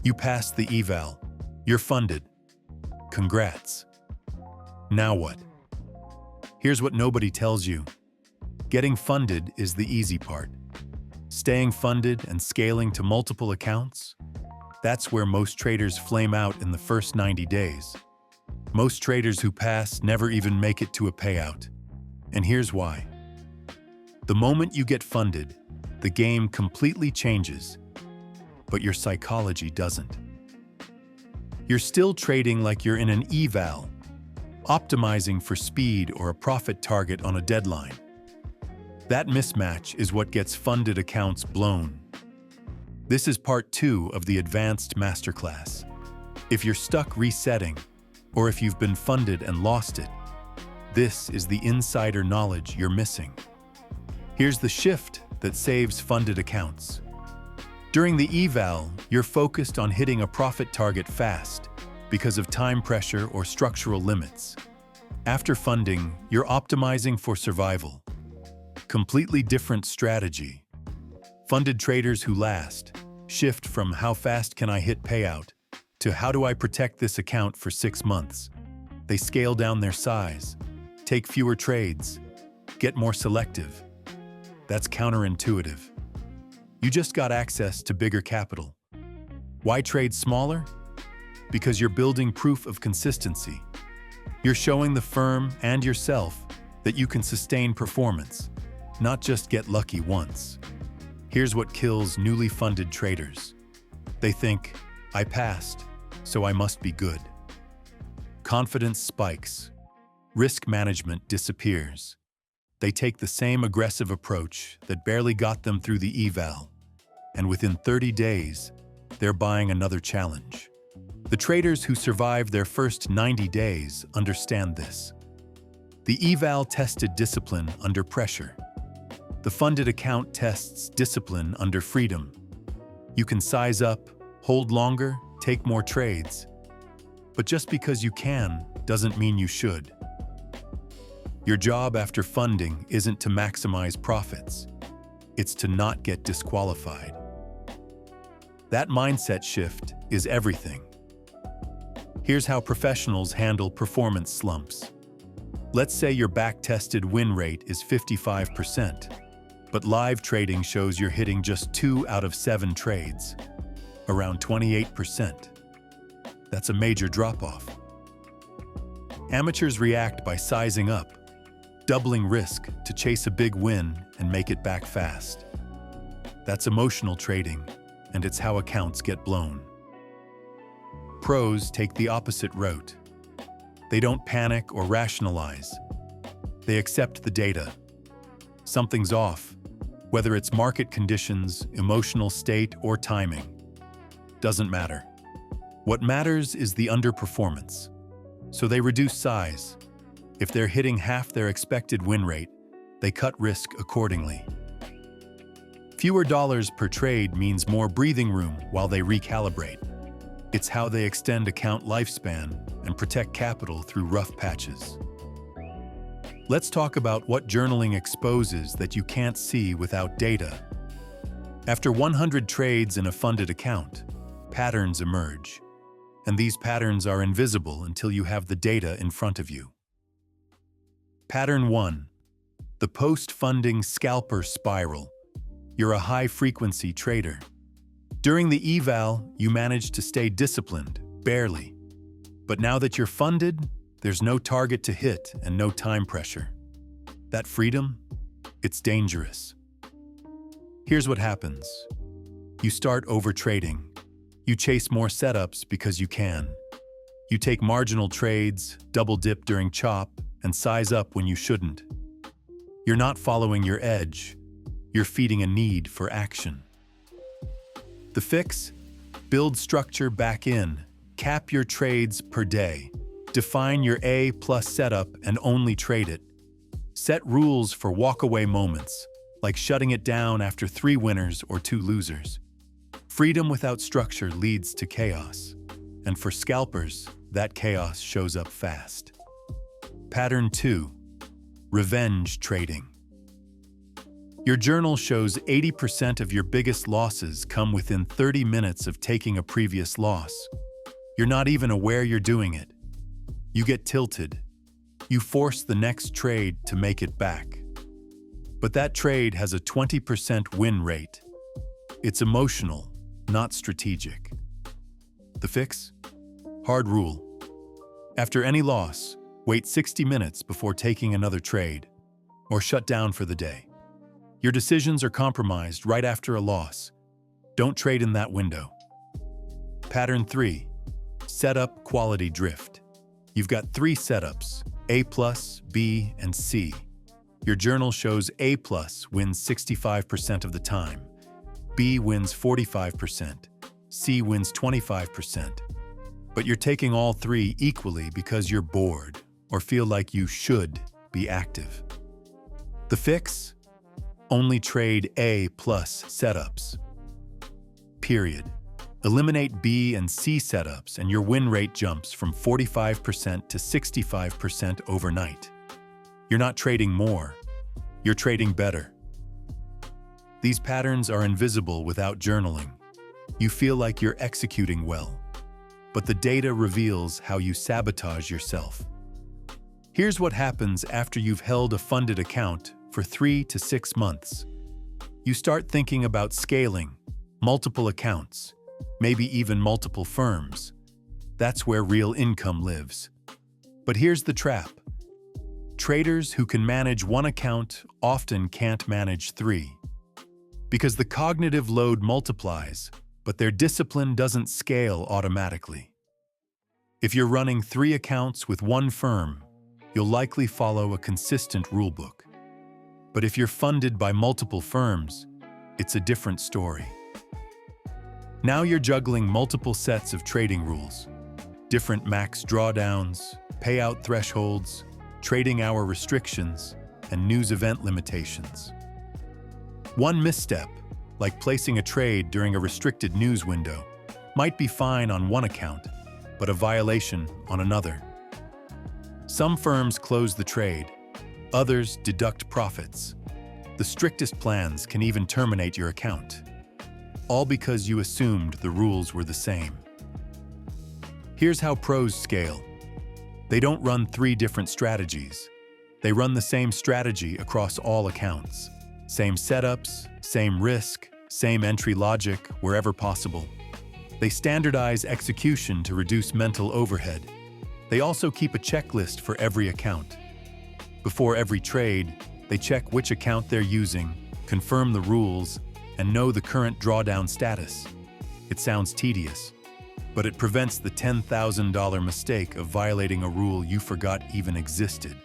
You passed the eval. You're funded. Congrats. Now what? Here's what nobody tells you. Getting funded is the easy part. Staying funded and scaling to multiple accounts? That's where most traders flame out in the first 90 days. Most traders who pass never even make it to a payout. And here's why. The moment you get funded, the game completely changes, but your psychology doesn't. You're still trading like you're in an eval, optimizing for speed or a profit target on a deadline. That mismatch is what gets funded accounts blown. This is part 2 of the advanced masterclass. If you're stuck resetting, or if you've been funded and lost it, this is the insider knowledge you're missing. Here's the shift that saves funded accounts. During the eval, you're focused on hitting a profit target fast because of time pressure or structural limits. After funding, you're optimizing for survival. Completely different strategy. Funded traders who last shift from how fast can I hit payout to how do I protect this account for 6 months. They scale down their size, take fewer trades, get more selective. That's counterintuitive. You just got access to bigger capital. Why trade smaller? Because you're building proof of consistency. You're showing the firm and yourself that you can sustain performance, not just get lucky once. Here's what kills newly funded traders. They think, I passed, so I must be good. Confidence spikes. Risk management disappears. They take the same aggressive approach that barely got them through the eval, and within 30 days, they're buying another challenge. The traders who survive their first 90 days understand this. The eval tested discipline under pressure. The funded account tests discipline under freedom. You can size up, hold longer, take more trades. But just because you can doesn't mean you should. Your job after funding isn't to maximize profits. It's to not get disqualified. That mindset shift is everything. Here's how professionals handle performance slumps. Let's say your back-tested win rate is 55%, but live trading shows you're hitting just 2 out of 7 trades, around 28%. That's a major drop-off. Amateurs react by sizing up, doubling risk to chase a big win and make it back fast. That's emotional trading, and it's how accounts get blown. Pros take the opposite route. They don't panic or rationalize. They accept the data. Something's off, whether it's market conditions, emotional state, or timing. Doesn't matter. What matters is the underperformance. So they reduce size. If they're hitting half their expected win rate, they cut risk accordingly. Fewer dollars per trade means more breathing room while they recalibrate. It's how they extend account lifespan and protect capital through rough patches. Let's talk about what journaling exposes that you can't see without data. After 100 trades in a funded account, patterns emerge. And these patterns are invisible until you have the data in front of you. Pattern 1. The post-funding scalper spiral. You're a high-frequency trader. During the eval, you managed to stay disciplined, barely. But now that you're funded, there's no target to hit and no time pressure. That freedom? It's dangerous. Here's what happens. You start overtrading. You chase more setups because you can. You take marginal trades, double dip during chop, and size up when you shouldn't. You're not following your edge. You're feeding a need for action. The fix? Build structure back in. Cap your trades per day. Define your A+ setup and only trade it. Set rules for walkaway moments, like shutting it down after 3 winners or 2 losers. Freedom without structure leads to chaos. And for scalpers, that chaos shows up fast. Pattern 2. Revenge trading. Your journal shows 80% of your biggest losses come within 30 minutes of taking a previous loss. You're not even aware you're doing it. You get tilted. You force the next trade to make it back. But that trade has a 20% win rate. It's emotional, not strategic. The fix? Hard rule. After any loss, wait 60 minutes before taking another trade, or shut down for the day. Your decisions are compromised right after a loss. Don't trade in that window. Pattern 3. Setup quality drift. You've got 3 setups, A+, B, and C. Your journal shows A+ wins 65% of the time, B wins 45%, C wins 25%. But you're taking all 3 equally because you're bored or feel like you should be active. The fix? Only trade A+ setups. Period. Eliminate B and C setups and your win rate jumps from 45% to 65% overnight. You're not trading more, you're trading better. These patterns are invisible without journaling. You feel like you're executing well, but the data reveals how you sabotage yourself. Here's what happens after you've held a funded account for 3 to 6 months. You start thinking about scaling, multiple accounts, maybe even multiple firms. That's where real income lives. But here's the trap. Traders who can manage 1 account often can't manage 3. Because the cognitive load multiplies, but their discipline doesn't scale automatically. If you're running 3 accounts with 1 firm, you'll likely follow a consistent rulebook. But if you're funded by multiple firms, it's a different story. Now you're juggling multiple sets of trading rules, different max drawdowns, payout thresholds, trading hour restrictions, and news event limitations. One misstep, like placing a trade during a restricted news window, might be fine on 1 account, but a violation on another. Some firms close the trade, others deduct profits. The strictest plans can even terminate your account, all because you assumed the rules were the same. Here's how pros scale. They don't run 3 different strategies. They run the same strategy across all accounts. Same setups, same risk, same entry logic wherever possible. They standardize execution to reduce mental overhead. They also keep a checklist for every account. Before every trade, they check which account they're using, confirm the rules, and know the current drawdown status. It sounds tedious, but it prevents the $10,000 mistake of violating a rule you forgot even existed.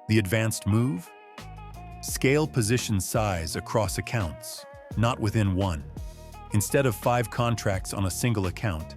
The advanced move? Scale position size across accounts, not within one. Instead of 5 contracts on a single account,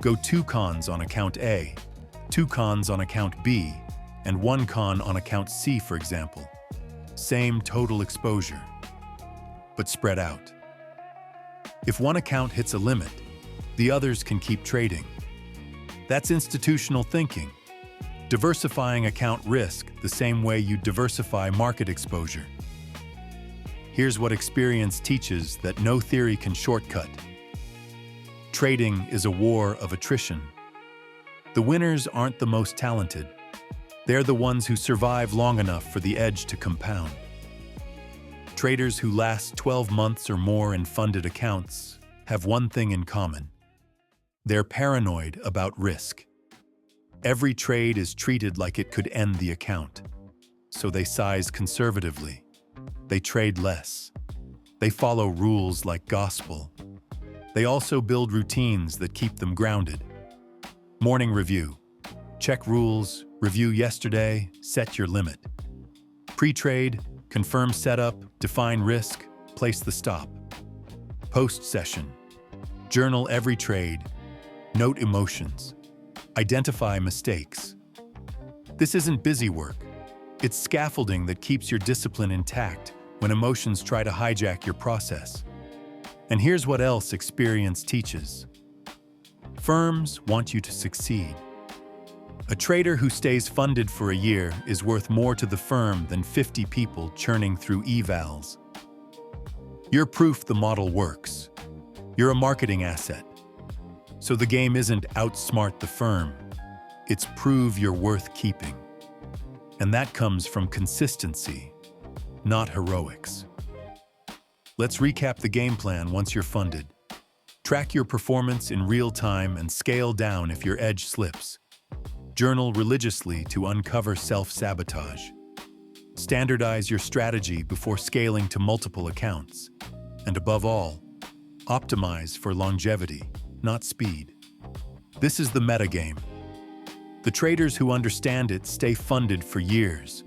go 2 cons on account A, 2 cons on account B, and 1 con on account C, for example. Same total exposure, but spread out. If one account hits a limit, the others can keep trading. That's institutional thinking, diversifying account risk the same way you diversify market exposure. Here's what experience teaches that no theory can shortcut. Trading is a war of attrition. The winners aren't the most talented. They're the ones who survive long enough for the edge to compound. Traders who last 12 months or more in funded accounts have one thing in common. They're paranoid about risk. Every trade is treated like it could end the account, so they size conservatively. They trade less. They follow rules like gospel. They also build routines that keep them grounded. Morning review. Check rules, review yesterday, set your limit. Pre-trade, confirm setup, define risk, place the stop. Post-session. Journal every trade. Note emotions. Identify mistakes. This isn't busy work. It's scaffolding that keeps your discipline intact when emotions try to hijack your process. And here's what else experience teaches. Firms want you to succeed. A trader who stays funded for a year is worth more to the firm than 50 people churning through evals. You're proof the model works. You're a marketing asset. So the game isn't outsmart the firm, it's prove you're worth keeping. And that comes from consistency, not heroics. Let's recap the game plan once you're funded. Track your performance in real time and scale down if your edge slips. Journal religiously to uncover self-sabotage. Standardize your strategy before scaling to multiple accounts. And above all, optimize for longevity, not speed. This is the metagame. The traders who understand it stay funded for years.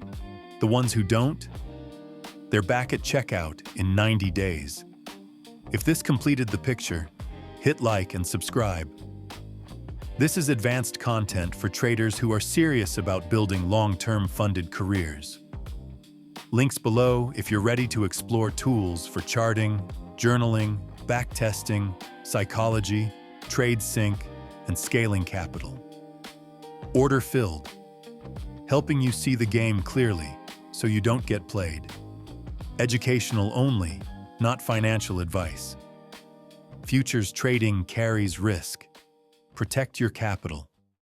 The ones who don't, they're back at checkout in 90 days. If this completed the picture, hit like and subscribe. This is advanced content for traders who are serious about building long-term funded careers. Links below if you're ready to explore tools for charting, journaling, backtesting, psychology, trade sync, and scaling capital. Order filled, helping you see the game clearly so you don't get played. Educational only, not financial advice. Futures trading carries risk. Protect your capital.